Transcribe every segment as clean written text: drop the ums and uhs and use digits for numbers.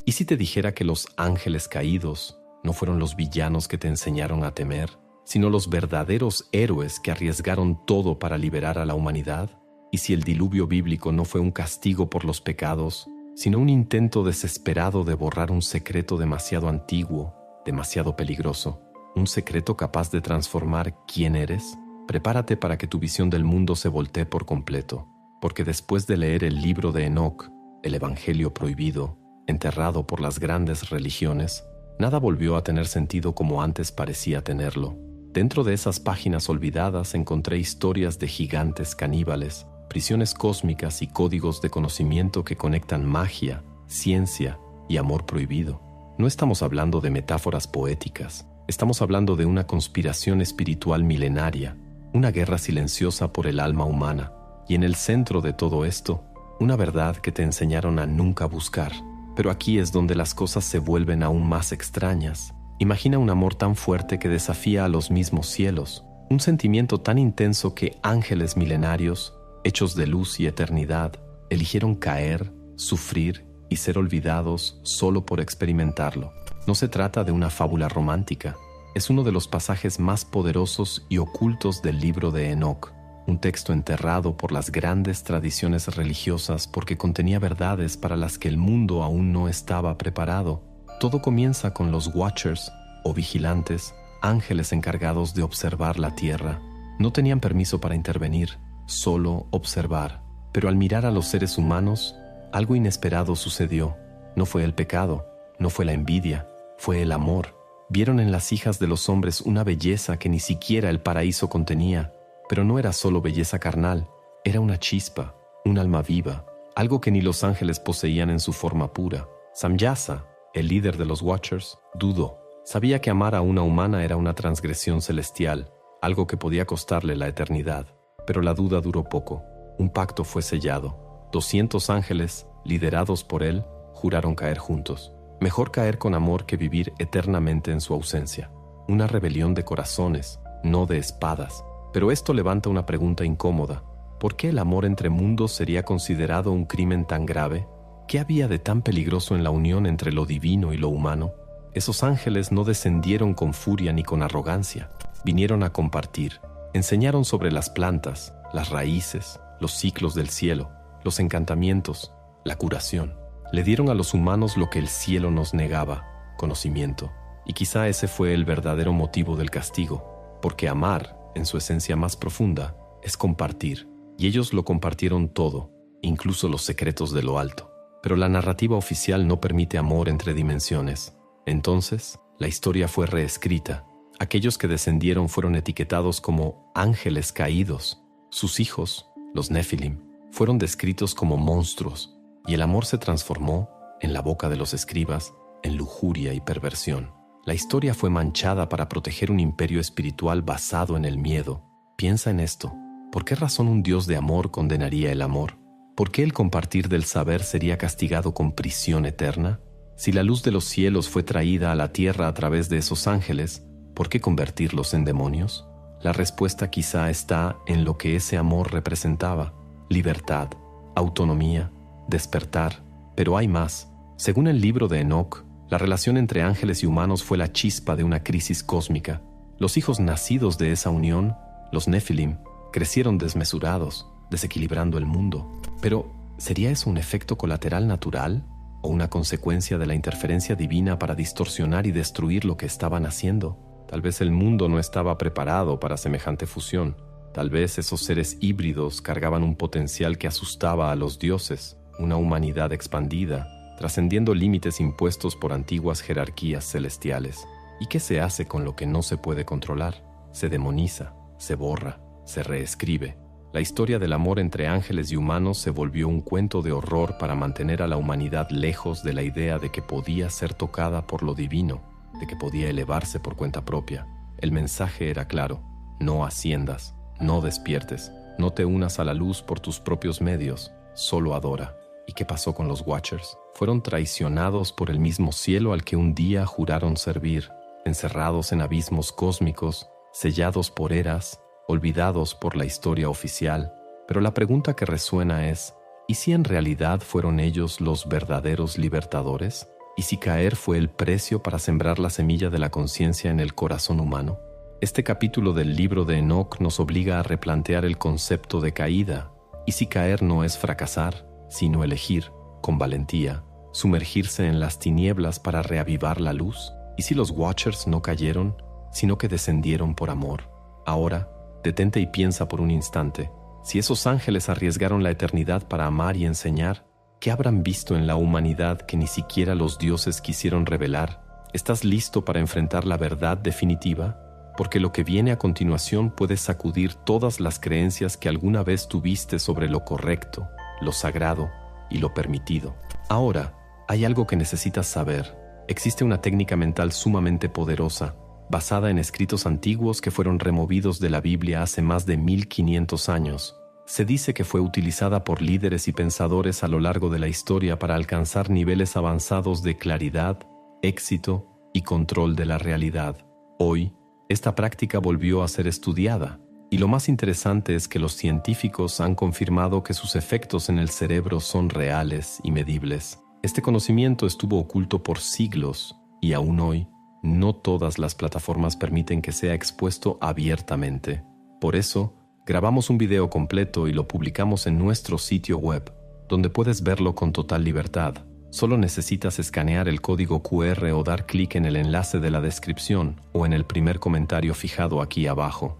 ¿Y si te dijera que los ángeles caídos no fueron los villanos que te enseñaron a temer, sino los verdaderos héroes que arriesgaron todo para liberar a la humanidad? ¿Y si el diluvio bíblico no fue un castigo por los pecados, sino un intento desesperado de borrar un secreto demasiado antiguo, demasiado peligroso, un secreto capaz de transformar quién eres? Prepárate para que tu visión del mundo se voltee por completo, porque después de leer el libro de Enoc, el Evangelio prohibido, enterrado por las grandes religiones, nada volvió a tener sentido como antes parecía tenerlo. Dentro de esas páginas olvidadas encontré historias de gigantes caníbales, prisiones cósmicas y códigos de conocimiento que conectan magia, ciencia y amor prohibido. No estamos hablando de metáforas poéticas, estamos hablando de una conspiración espiritual milenaria, una guerra silenciosa por el alma humana, y en el centro de todo esto, una verdad que te enseñaron a nunca buscar. Pero aquí es donde las cosas se vuelven aún más extrañas. Imagina un amor tan fuerte que desafía a los mismos cielos, un sentimiento tan intenso que ángeles milenarios, hechos de luz y eternidad, eligieron caer, sufrir y ser olvidados solo por experimentarlo. No se trata de una fábula romántica, es uno de los pasajes más poderosos y ocultos del libro de Enoc, un texto enterrado por las grandes tradiciones religiosas porque contenía verdades para las que el mundo aún no estaba preparado. Todo comienza con los Watchers, o vigilantes, ángeles encargados de observar la tierra. No tenían permiso para intervenir, solo observar. Pero al mirar a los seres humanos, algo inesperado sucedió. No fue el pecado, no fue la envidia, fue el amor. Vieron en las hijas de los hombres una belleza que ni siquiera el paraíso contenía. Pero no era solo belleza carnal, era una chispa, un alma viva, algo que ni los ángeles poseían en su forma pura. Samyasa, el líder de los Watchers, dudó. Sabía que amar a una humana era una transgresión celestial, algo que podía costarle la eternidad. Pero la duda duró poco. Un pacto fue sellado. 200 ángeles, liderados por él, juraron caer juntos. Mejor caer con amor que vivir eternamente en su ausencia. Una rebelión de corazones, no de espadas. Pero esto levanta una pregunta incómoda. ¿Por qué el amor entre mundos sería considerado un crimen tan grave? ¿Qué había de tan peligroso en la unión entre lo divino y lo humano? Esos ángeles no descendieron con furia ni con arrogancia. Vinieron a compartir. Enseñaron sobre las plantas, las raíces, los ciclos del cielo, los encantamientos, la curación. Le dieron a los humanos lo que el cielo nos negaba, conocimiento. Y quizá ese fue el verdadero motivo del castigo, porque amar, en su esencia más profunda, es compartir, y ellos lo compartieron todo, incluso los secretos de lo alto. Pero la narrativa oficial no permite amor entre dimensiones. Entonces, la historia fue reescrita. Aquellos que descendieron fueron etiquetados como ángeles caídos. Sus hijos, los Nephilim, fueron descritos como monstruos, y el amor se transformó, en la boca de los escribas, en lujuria y perversión. La historia fue manchada para proteger un imperio espiritual basado en el miedo. Piensa en esto. ¿Por qué razón un Dios de amor condenaría el amor? ¿Por qué el compartir del saber sería castigado con prisión eterna? Si la luz de los cielos fue traída a la tierra a través de esos ángeles, ¿por qué convertirlos en demonios? La respuesta quizá está en lo que ese amor representaba: libertad, autonomía, despertar. Pero hay más. Según el libro de Enoc, la relación entre ángeles y humanos fue la chispa de una crisis cósmica. Los hijos nacidos de esa unión, los Nephilim, crecieron desmesurados, desequilibrando el mundo. Pero, ¿sería eso un efecto colateral natural o una consecuencia de la interferencia divina para distorsionar y destruir lo que estaban haciendo? Tal vez el mundo no estaba preparado para semejante fusión. Tal vez esos seres híbridos cargaban un potencial que asustaba a los dioses, una humanidad expandida, trascendiendo límites impuestos por antiguas jerarquías celestiales. ¿Y qué se hace con lo que no se puede controlar? Se demoniza, se borra, se reescribe. La historia del amor entre ángeles y humanos se volvió un cuento de horror para mantener a la humanidad lejos de la idea de que podía ser tocada por lo divino, de que podía elevarse por cuenta propia. El mensaje era claro: no asciendas, no despiertes, no te unas a la luz por tus propios medios, solo adora. ¿Y qué pasó con los Watchers? Fueron traicionados por el mismo cielo al que un día juraron servir, encerrados en abismos cósmicos, sellados por eras, olvidados por la historia oficial. Pero la pregunta que resuena es: ¿Y si en realidad fueron ellos los verdaderos libertadores? ¿Y si caer fue el precio para sembrar la semilla de la conciencia en el corazón humano? Este capítulo del libro de Enoc nos obliga a replantear el concepto de caída. ¿Y si caer no es fracasar, sino elegir, con valentía, sumergirse en las tinieblas para reavivar la luz? ¿Y si los Watchers no cayeron, sino que descendieron por amor? Ahora, detente y piensa por un instante. Si esos ángeles arriesgaron la eternidad para amar y enseñar, ¿qué habrán visto en la humanidad que ni siquiera los dioses quisieron revelar? ¿Estás listo para enfrentar la verdad definitiva? Porque lo que viene a continuación puede sacudir todas las creencias que alguna vez tuviste sobre lo correcto, lo sagrado y lo permitido. Ahora, hay algo que necesitas saber. Existe una técnica mental sumamente poderosa, basada en escritos antiguos que fueron removidos de la Biblia hace más de 1500 años. Se dice que fue utilizada por líderes y pensadores a lo largo de la historia para alcanzar niveles avanzados de claridad, éxito y control de la realidad. Hoy, esta práctica volvió a ser estudiada, y lo más interesante es que los científicos han confirmado que sus efectos en el cerebro son reales y medibles. Este conocimiento estuvo oculto por siglos, y aún hoy, no todas las plataformas permiten que sea expuesto abiertamente. Por eso, grabamos un video completo y lo publicamos en nuestro sitio web, donde puedes verlo con total libertad. Solo necesitas escanear el código QR o dar clic en el enlace de la descripción o en el primer comentario fijado aquí abajo.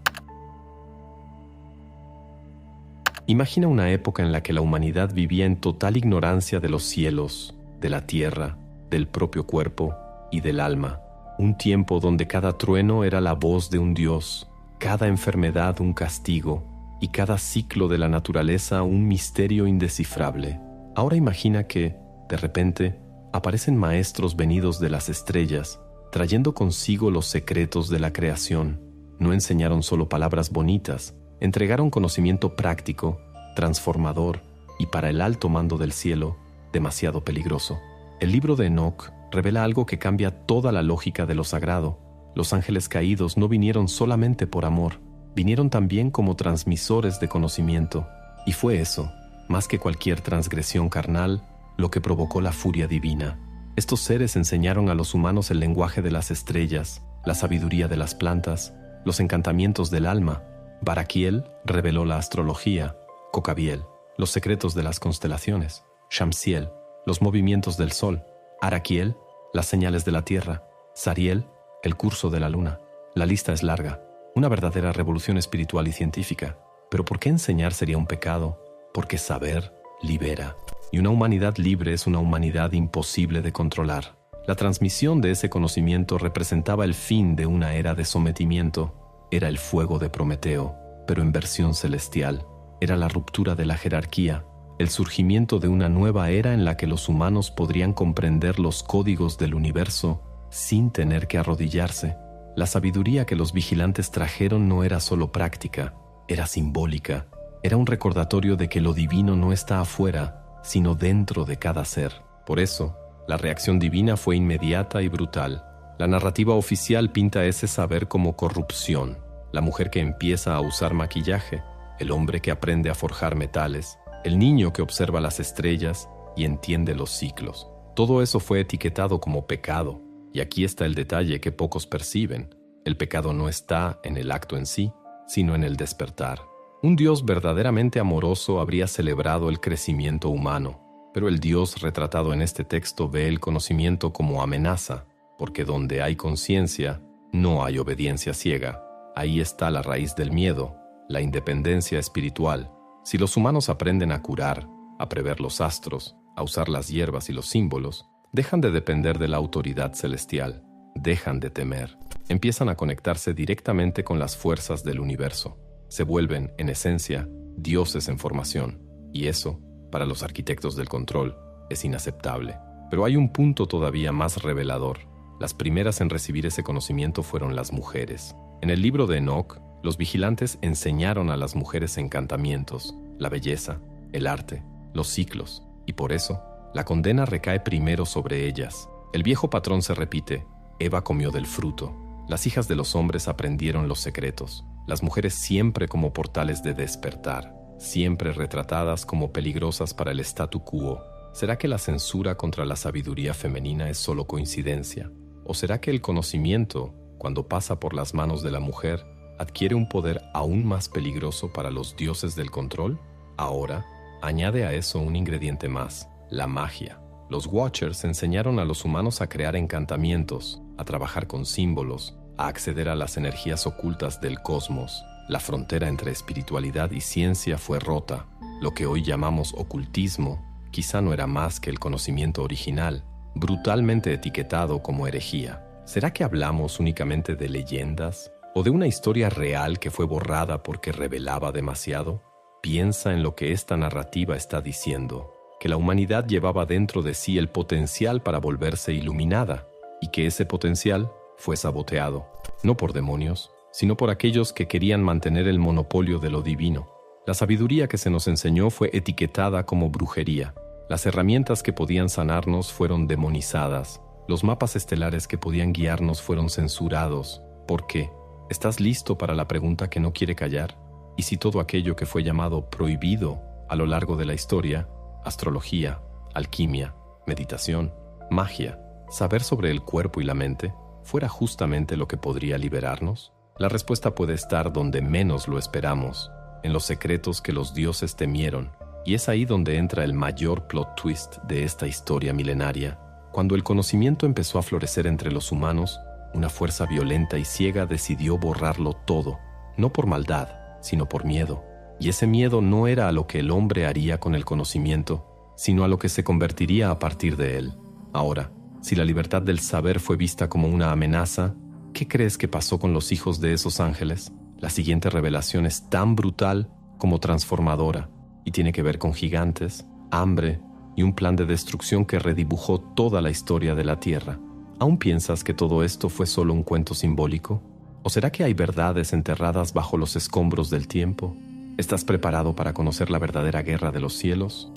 Imagina una época en la que la humanidad vivía en total ignorancia de los cielos, de la tierra, del propio cuerpo y del alma. Un tiempo donde cada trueno era la voz de un dios, cada enfermedad un castigo y cada ciclo de la naturaleza un misterio indescifrable. Ahora imagina que, de repente, aparecen maestros venidos de las estrellas, trayendo consigo los secretos de la creación. No enseñaron solo palabras bonitas, entregaron conocimiento práctico, transformador y para el alto mando del cielo, demasiado peligroso. El libro de Enoc revela algo que cambia toda la lógica de lo sagrado. Los ángeles caídos no vinieron solamente por amor, vinieron también como transmisores de conocimiento. Y fue eso, más que cualquier transgresión carnal, lo que provocó la furia divina. Estos seres enseñaron a los humanos el lenguaje de las estrellas, la sabiduría de las plantas, los encantamientos del alma. Baraquiel reveló la astrología, Cocabiel, los secretos de las constelaciones, Shamsiel, los movimientos del sol, Araquiel, las señales de la tierra, Sariel, el curso de la luna. La lista es larga, una verdadera revolución espiritual y científica. Pero ¿por qué enseñar sería un pecado? Porque saber libera. Y una humanidad libre es una humanidad imposible de controlar. La transmisión de ese conocimiento representaba el fin de una era de sometimiento. Era el fuego de Prometeo, pero en versión celestial. Era la ruptura de la jerarquía, el surgimiento de una nueva era en la que los humanos podrían comprender los códigos del universo sin tener que arrodillarse. La sabiduría que los vigilantes trajeron no era solo práctica, era simbólica. Era un recordatorio de que lo divino no está afuera, sino dentro de cada ser. Por eso, la reacción divina fue inmediata y brutal. La narrativa oficial pinta ese saber como corrupción. La mujer que empieza a usar maquillaje, el hombre que aprende a forjar metales, el niño que observa las estrellas y entiende los ciclos. Todo eso fue etiquetado como pecado. Y aquí está el detalle que pocos perciben. El pecado no está en el acto en sí, sino en el despertar. Un Dios verdaderamente amoroso habría celebrado el crecimiento humano, pero el Dios retratado en este texto ve el conocimiento como amenaza, porque donde hay conciencia, no hay obediencia ciega. Ahí está la raíz del miedo, la independencia espiritual. Si los humanos aprenden a curar, a prever los astros, a usar las hierbas y los símbolos, dejan de depender de la autoridad celestial, dejan de temer, empiezan a conectarse directamente con las fuerzas del universo. Se vuelven, en esencia, dioses en formación, y eso, para los arquitectos del control, es inaceptable. Pero hay un punto todavía más revelador. Las primeras en recibir ese conocimiento fueron las mujeres. En el libro de Enoc, los vigilantes enseñaron a las mujeres encantamientos, la belleza, el arte, los ciclos, y por eso, la condena recae primero sobre ellas. El viejo patrón se repite: Eva comió del fruto. Las hijas de los hombres aprendieron los secretos. Las mujeres siempre como portales de despertar. siempre retratadas como peligrosas para el statu quo. ¿Será que la censura contra la sabiduría femenina es solo coincidencia? ¿O será que el conocimiento, cuando pasa por las manos de la mujer, adquiere un poder aún más peligroso para los dioses del control? Ahora, añade a eso un ingrediente más: la magia. Los Watchers enseñaron a los humanos a crear encantamientos, a trabajar con símbolos, a acceder a las energías ocultas del cosmos. La frontera entre espiritualidad y ciencia fue rota. Lo que hoy llamamos ocultismo quizá no era más que el conocimiento original, brutalmente etiquetado como herejía. ¿Será que hablamos únicamente de leyendas o de una historia real que fue borrada porque revelaba demasiado? Piensa en lo que esta narrativa está diciendo: que la humanidad llevaba dentro de sí el potencial para volverse iluminada, y que ese potencial fue saboteado, no por demonios, sino por aquellos que querían mantener el monopolio de lo divino. La sabiduría que se nos enseñó fue etiquetada como brujería. Las herramientas que podían sanarnos fueron demonizadas. Los mapas estelares que podían guiarnos fueron censurados. ¿Por qué? ¿Estás listo para la pregunta que no quiere callar? ¿Y si todo aquello que fue llamado prohibido a lo largo de la historia, astrología, alquimia, meditación, magia, saber sobre el cuerpo y la mente, fuera justamente lo que podría liberarnos? La respuesta puede estar donde menos lo esperamos, en los secretos que los dioses temieron, y es ahí donde entra el mayor plot twist de esta historia milenaria. Cuando el conocimiento empezó a florecer entre los humanos, una fuerza violenta y ciega decidió borrarlo todo, no por maldad, sino por miedo. Y ese miedo no era a lo que el hombre haría con el conocimiento, sino a lo que se convertiría a partir de él. Ahora, si la libertad del saber fue vista como una amenaza, ¿qué crees que pasó con los hijos de esos ángeles? La siguiente revelación es tan brutal como transformadora, y tiene que ver con gigantes, hambre y un plan de destrucción que redibujó toda la historia de la Tierra. ¿Aún piensas que todo esto fue solo un cuento simbólico? ¿O será que hay verdades enterradas bajo los escombros del tiempo? ¿Estás preparado para conocer la verdadera guerra de los cielos?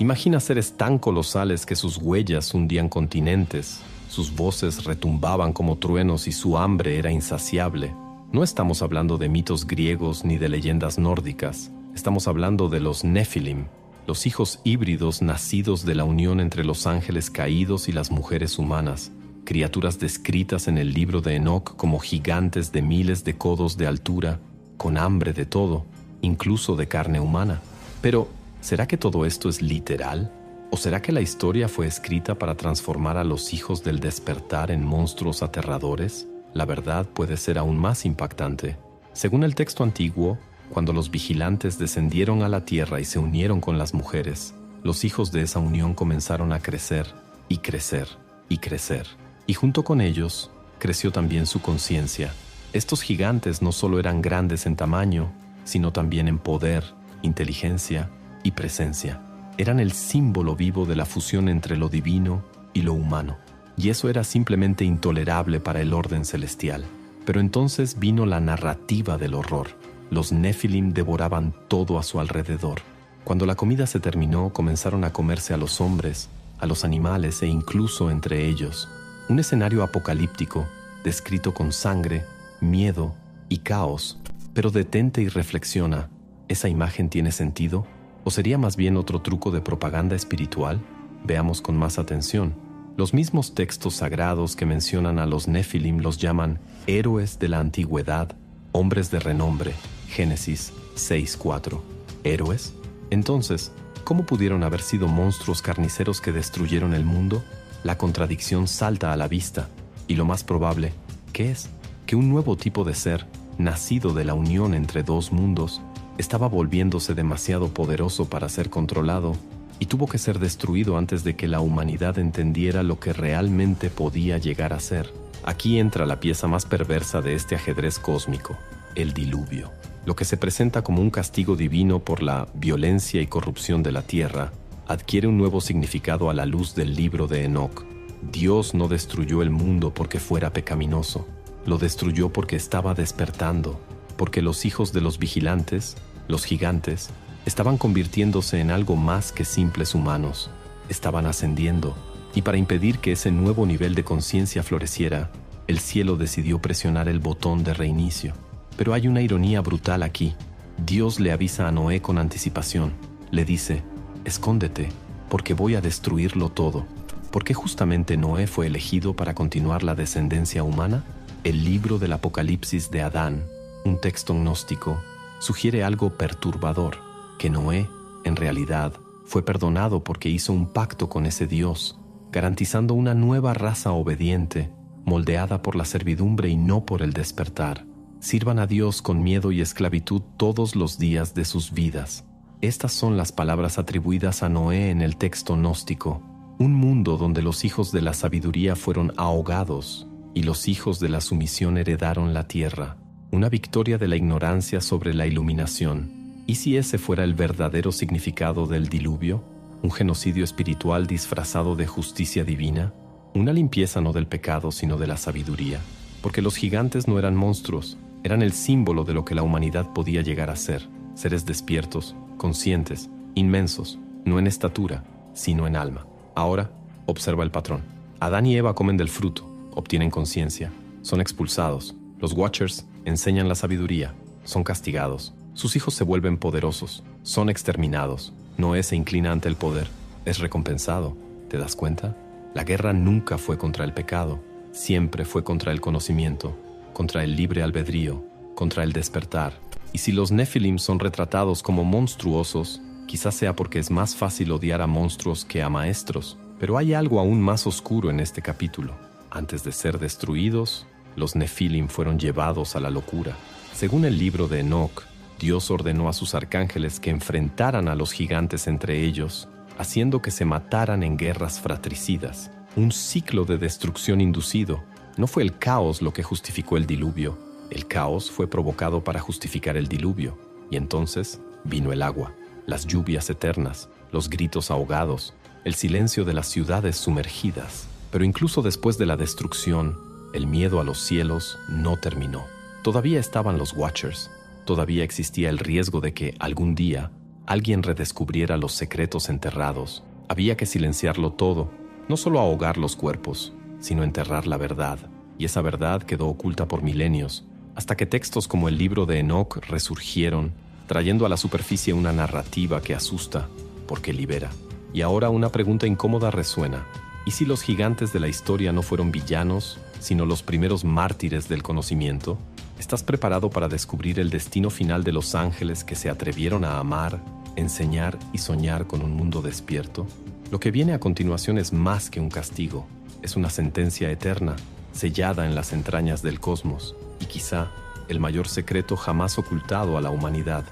Imagina seres tan colosales que sus huellas hundían continentes, sus voces retumbaban como truenos y su hambre era insaciable. No estamos hablando de mitos griegos ni de leyendas nórdicas. Estamos hablando de los Nephilim, los hijos híbridos nacidos de la unión entre los ángeles caídos y las mujeres humanas. Criaturas descritas en el libro de Enoc como gigantes de miles de codos de altura, con hambre de todo, incluso de carne humana. Pero, ¿será que todo esto es literal? ¿O será que la historia fue escrita para transformar a los hijos del despertar en monstruos aterradores? La verdad puede ser aún más impactante. Según el texto antiguo, cuando los vigilantes descendieron a la tierra y se unieron con las mujeres, los hijos de esa unión comenzaron a crecer y crecer y crecer. Y junto con ellos, creció también su conciencia. Estos gigantes no solo eran grandes en tamaño, sino también en poder, inteligencia y presencia. Eran el símbolo vivo de la fusión entre lo divino y lo humano. Y eso era simplemente intolerable para el orden celestial. Pero entonces vino la narrativa del horror. Los Nephilim devoraban todo a su alrededor. Cuando la comida se terminó, comenzaron a comerse a los hombres, a los animales e incluso entre ellos. Un escenario apocalíptico, descrito con sangre, miedo y caos. Pero detente y reflexiona, ¿esa imagen tiene sentido? ¿O sería más bien otro truco de propaganda espiritual? Veamos con más atención. Los mismos textos sagrados que mencionan a los Nephilim los llaman héroes de la antigüedad, hombres de renombre. Génesis 6:4. ¿Héroes? Entonces, ¿cómo pudieron haber sido monstruos carniceros que destruyeron el mundo? La contradicción salta a la vista, y lo más probable, ¿qué es? Que un nuevo tipo de ser, nacido de la unión entre dos mundos, estaba volviéndose demasiado poderoso para ser controlado y tuvo que ser destruido antes de que la humanidad entendiera lo que realmente podía llegar a ser. Aquí entra la pieza más perversa de este ajedrez cósmico, el diluvio. Lo que se presenta como un castigo divino por la violencia y corrupción de la tierra, adquiere un nuevo significado a la luz del libro de Enoc. Dios no destruyó el mundo porque fuera pecaminoso, lo destruyó porque estaba despertando, porque los hijos de los vigilantes, los gigantes, estaban convirtiéndose en algo más que simples humanos, estaban ascendiendo, y para impedir que ese nuevo nivel de conciencia floreciera, el cielo decidió presionar el botón de reinicio. Pero hay una ironía brutal aquí. Dios le avisa a Noé con anticipación. Le dice, escóndete, porque voy a destruirlo todo. ¿Por qué justamente Noé fue elegido para continuar la descendencia humana? El libro del Apocalipsis de Adán, un texto gnóstico, sugiere algo perturbador, que Noé, en realidad, fue perdonado porque hizo un pacto con ese Dios, garantizando una nueva raza obediente, moldeada por la servidumbre y no por el despertar. Sirvan a Dios con miedo y esclavitud todos los días de sus vidas. Estas son las palabras atribuidas a Noé en el texto gnóstico. Un mundo donde los hijos de la sabiduría fueron ahogados y los hijos de la sumisión heredaron la tierra. Una victoria de la ignorancia sobre la iluminación. ¿Y si ese fuera el verdadero significado del diluvio? ¿Un genocidio espiritual disfrazado de justicia divina? Una limpieza no del pecado, sino de la sabiduría. Porque los gigantes no eran monstruos, eran el símbolo de lo que la humanidad podía llegar a ser. Seres despiertos, conscientes, inmensos, no en estatura, sino en alma. Ahora, observa el patrón. Adán y Eva comen del fruto, obtienen conciencia, son expulsados. Los Watchers enseñan la sabiduría, son castigados. Sus hijos se vuelven poderosos, son exterminados. Noé se inclina ante el poder, es recompensado. ¿Te das cuenta? La guerra nunca fue contra el pecado, siempre fue contra el conocimiento, contra el libre albedrío, contra el despertar. Y si los Nefilim son retratados como monstruosos, quizás sea porque es más fácil odiar a monstruos que a maestros. Pero hay algo aún más oscuro en este capítulo. Antes de ser destruidos, los Nefilim fueron llevados a la locura. Según el libro de Enoc, Dios ordenó a sus arcángeles que enfrentaran a los gigantes entre ellos, haciendo que se mataran en guerras fratricidas. Un ciclo de destrucción inducido. No fue el caos lo que justificó el diluvio. El caos fue provocado para justificar el diluvio. Y entonces vino el agua, las lluvias eternas, los gritos ahogados, el silencio de las ciudades sumergidas. Pero incluso después de la destrucción, el miedo a los cielos no terminó. Todavía estaban los Watchers. Todavía existía el riesgo de que, algún día, alguien redescubriera los secretos enterrados. Había que silenciarlo todo, no solo ahogar los cuerpos, sino enterrar la verdad. Y esa verdad quedó oculta por milenios, hasta que textos como el libro de Enoc resurgieron, trayendo a la superficie una narrativa que asusta, porque libera. Y ahora una pregunta incómoda resuena. ¿Y si los gigantes de la historia no fueron villanos, sino los primeros mártires del conocimiento? ¿Estás preparado para descubrir el destino final de los ángeles que se atrevieron a amar, enseñar y soñar con un mundo despierto? Lo que viene a continuación es más que un castigo. Es una sentencia eterna, sellada en las entrañas del cosmos, y quizá el mayor secreto jamás ocultado a la humanidad.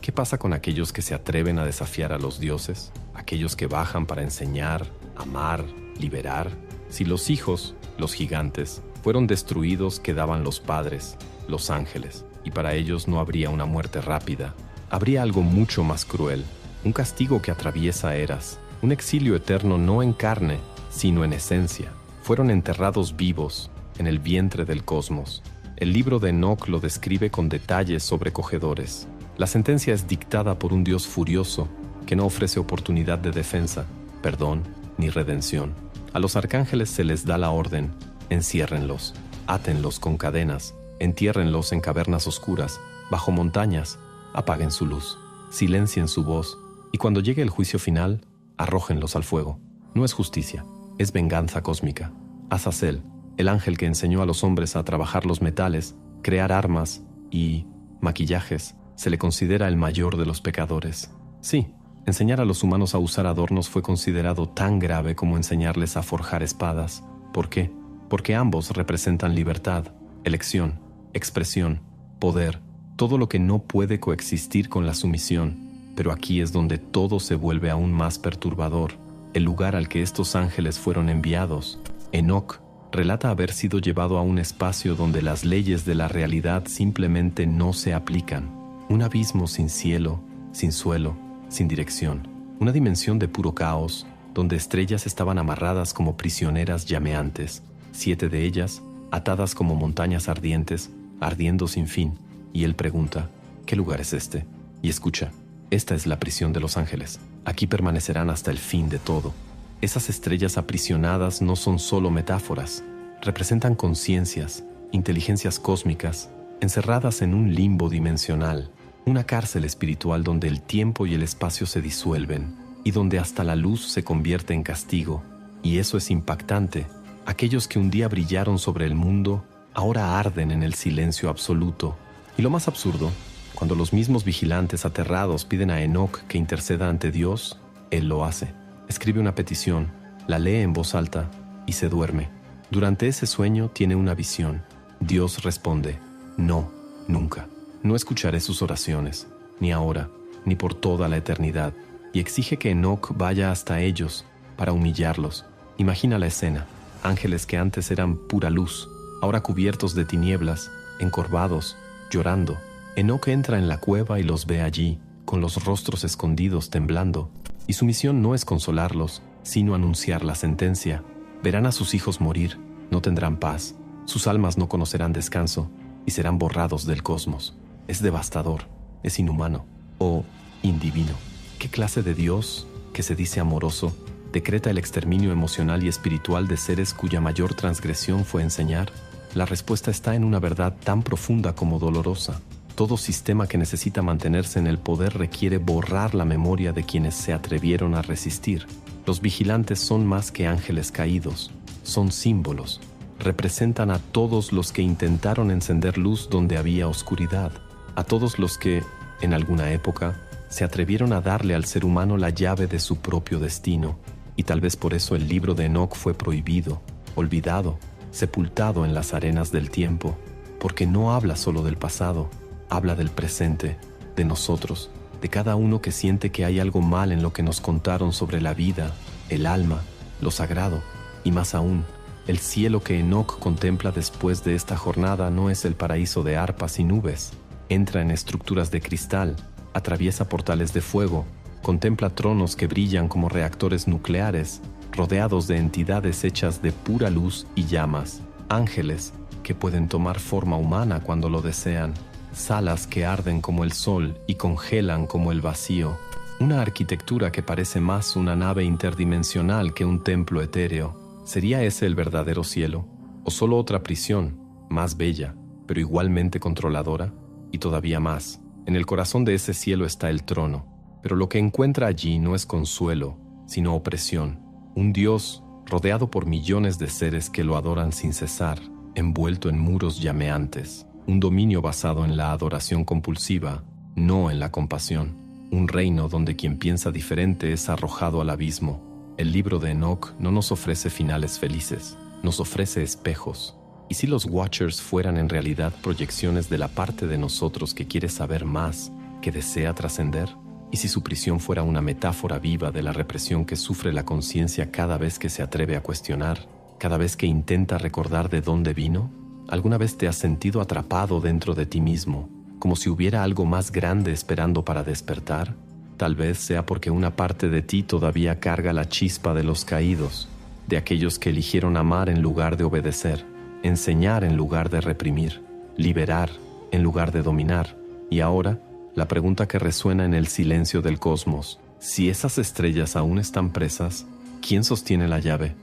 ¿Qué pasa con aquellos que se atreven a desafiar a los dioses? Aquellos que bajan para enseñar, amar, liberar. Si los hijos, los gigantes, fueron destruidos, quedaban los padres, los ángeles, y para ellos no habría una muerte rápida. Habría algo mucho más cruel, un castigo que atraviesa eras, un exilio eterno no en carne, sino en esencia. Fueron enterrados vivos en el vientre del cosmos. El libro de Enoc lo describe con detalles sobrecogedores. La sentencia es dictada por un Dios furioso que no ofrece oportunidad de defensa, perdón ni redención. A los arcángeles se les da la orden: enciérrenlos, átenlos con cadenas, entiérrenlos en cavernas oscuras, bajo montañas, apaguen su luz, silencien su voz, y cuando llegue el juicio final, arrójenlos al fuego. No es justicia, es venganza cósmica. Azazel, el ángel que enseñó a los hombres a trabajar los metales, crear armas y maquillajes, se le considera el mayor de los pecadores. Sí, enseñar a los humanos a usar adornos fue considerado tan grave como enseñarles a forjar espadas. ¿Por qué? Porque ambos representan libertad, elección, expresión, poder, todo lo que no puede coexistir con la sumisión. Pero aquí es donde todo se vuelve aún más perturbador, el lugar al que estos ángeles fueron enviados. Enoc relata haber sido llevado a un espacio donde las leyes de la realidad simplemente no se aplican. Un abismo sin cielo, sin suelo, sin dirección. Una dimensión de puro caos, donde estrellas estaban amarradas como prisioneras llameantes, 7 de ellas atadas como montañas ardientes, ardiendo sin fin. Y él pregunta: ¿qué lugar es este? Y escucha: esta es la prisión de los ángeles. Aquí permanecerán hasta el fin de todo. Esas estrellas aprisionadas no son solo metáforas, representan conciencias, inteligencias cósmicas, encerradas en un limbo dimensional, una cárcel espiritual donde el tiempo y el espacio se disuelven y donde hasta la luz se convierte en castigo. Y eso es impactante. Aquellos que un día brillaron sobre el mundo, ahora arden en el silencio absoluto. Y lo más absurdo, cuando los mismos vigilantes aterrados piden a Enoc que interceda ante Dios, él lo hace. Escribe una petición, la lee en voz alta y se duerme. Durante ese sueño tiene una visión. Dios responde: no, nunca. No escucharé sus oraciones, ni ahora, ni por toda la eternidad. Y exige que Enoc vaya hasta ellos para humillarlos. Imagina la escena. Ángeles que antes eran pura luz, ahora cubiertos de tinieblas, encorvados, llorando. Enoc entra en la cueva y los ve allí, con los rostros escondidos, temblando. Y su misión no es consolarlos, sino anunciar la sentencia. Verán a sus hijos morir, no tendrán paz, sus almas no conocerán descanso y serán borrados del cosmos. Es devastador, es inhumano o indivino. ¿Qué clase de Dios, que se dice amoroso, decreta el exterminio emocional y espiritual de seres cuya mayor transgresión fue enseñar? La respuesta está en una verdad tan profunda como dolorosa. Todo sistema que necesita mantenerse en el poder requiere borrar la memoria de quienes se atrevieron a resistir. Los vigilantes son más que ángeles caídos, son símbolos. Representan a todos los que intentaron encender luz donde había oscuridad, a todos los que, en alguna época, se atrevieron a darle al ser humano la llave de su propio destino. Y tal vez por eso el libro de Enoc fue prohibido, olvidado, sepultado en las arenas del tiempo, porque no habla solo del pasado, habla del presente, de nosotros, de cada uno que siente que hay algo mal en lo que nos contaron sobre la vida, el alma, lo sagrado, y más aún, el cielo que Enoc contempla después de esta jornada no es el paraíso de arpas y nubes. Entra en estructuras de cristal, atraviesa portales de fuego, contempla tronos que brillan como reactores nucleares, rodeados de entidades hechas de pura luz y llamas, ángeles que pueden tomar forma humana cuando lo desean, salas que arden como el sol y congelan como el vacío, una arquitectura que parece más una nave interdimensional que un templo etéreo. ¿Sería ese el verdadero cielo? ¿O solo otra prisión, más bella, pero igualmente controladora? Y todavía más, en el corazón de ese cielo está el trono, pero lo que encuentra allí no es consuelo, sino opresión. Un Dios rodeado por millones de seres que lo adoran sin cesar, envuelto en muros llameantes. Un dominio basado en la adoración compulsiva, no en la compasión. Un reino donde quien piensa diferente es arrojado al abismo. El libro de Enoc no nos ofrece finales felices, nos ofrece espejos. ¿Y si los Watchers fueran en realidad proyecciones de la parte de nosotros que quiere saber más, que desea trascender? ¿Y si su prisión fuera una metáfora viva de la represión que sufre la conciencia cada vez que se atreve a cuestionar, cada vez que intenta recordar de dónde vino? ¿Alguna vez te has sentido atrapado dentro de ti mismo, como si hubiera algo más grande esperando para despertar? Tal vez sea porque una parte de ti todavía carga la chispa de los caídos, de aquellos que eligieron amar en lugar de obedecer, enseñar en lugar de reprimir, liberar en lugar de dominar. Y ahora, la pregunta que resuena en el silencio del cosmos: si esas estrellas aún están presas, ¿quién sostiene la llave?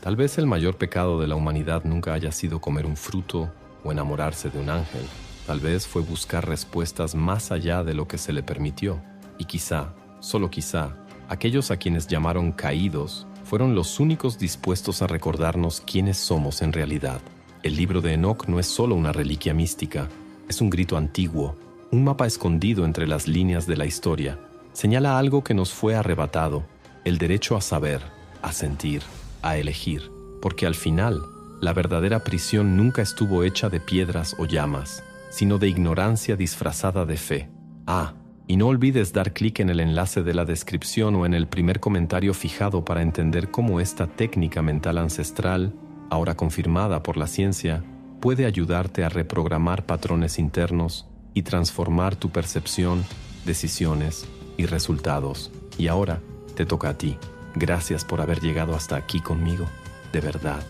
Tal vez el mayor pecado de la humanidad nunca haya sido comer un fruto o enamorarse de un ángel. Tal vez fue buscar respuestas más allá de lo que se le permitió. Y quizá, solo quizá, aquellos a quienes llamaron caídos fueron los únicos dispuestos a recordarnos quiénes somos en realidad. El libro de Enoc no es solo una reliquia mística, es un grito antiguo, un mapa escondido entre las líneas de la historia. Señala algo que nos fue arrebatado: el derecho a saber, a sentir, a elegir, porque al final, la verdadera prisión nunca estuvo hecha de piedras o llamas, sino de ignorancia disfrazada de fe. Y no olvides dar clic en el enlace de la descripción o en el primer comentario fijado para entender cómo esta técnica mental ancestral, ahora confirmada por la ciencia, puede ayudarte a reprogramar patrones internos y transformar tu percepción, decisiones y resultados. Y ahora te toca a ti. Gracias por haber llegado hasta aquí conmigo, de verdad.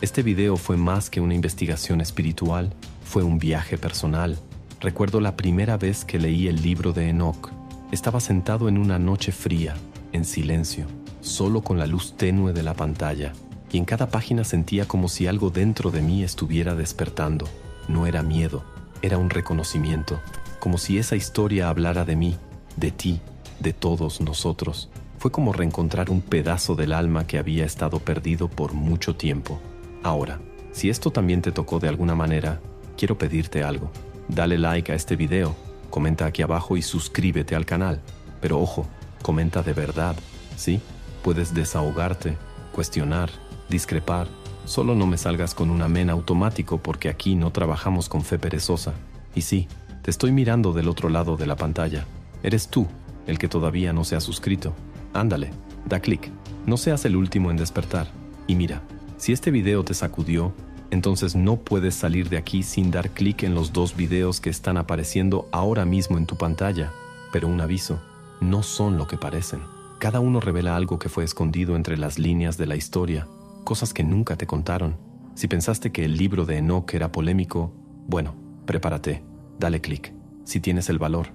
Este video fue más que una investigación espiritual, fue un viaje personal. Recuerdo la primera vez que leí el libro de Enoc. Estaba sentado en una noche fría, en silencio, solo con la luz tenue de la pantalla. y en cada página sentía como si algo dentro de mí estuviera despertando. No era miedo, era un reconocimiento, como si esa historia hablara de mí, de ti, de todos nosotros. Fue como reencontrar un pedazo del alma que había estado perdido por mucho tiempo. Ahora, si esto también te tocó de alguna manera, quiero pedirte algo. Dale like a este video, comenta aquí abajo y suscríbete al canal. Pero ojo, comenta de verdad, ¿sí? Puedes desahogarte, cuestionar, discrepar. Solo no me salgas con un amén automático porque aquí no trabajamos con fe perezosa. Y sí, te estoy mirando del otro lado de la pantalla. Eres tú, el que todavía no se ha suscrito. Ándale, da clic. No seas el último en despertar. Y mira, si este video te sacudió, entonces no puedes salir de aquí sin dar clic en los 2 videos que están apareciendo ahora mismo en tu pantalla. Pero un aviso, no son lo que parecen. Cada uno revela algo que fue escondido entre las líneas de la historia, cosas que nunca te contaron. Si pensaste que el libro de Enoch era polémico, bueno, prepárate, dale clic, si tienes el valor.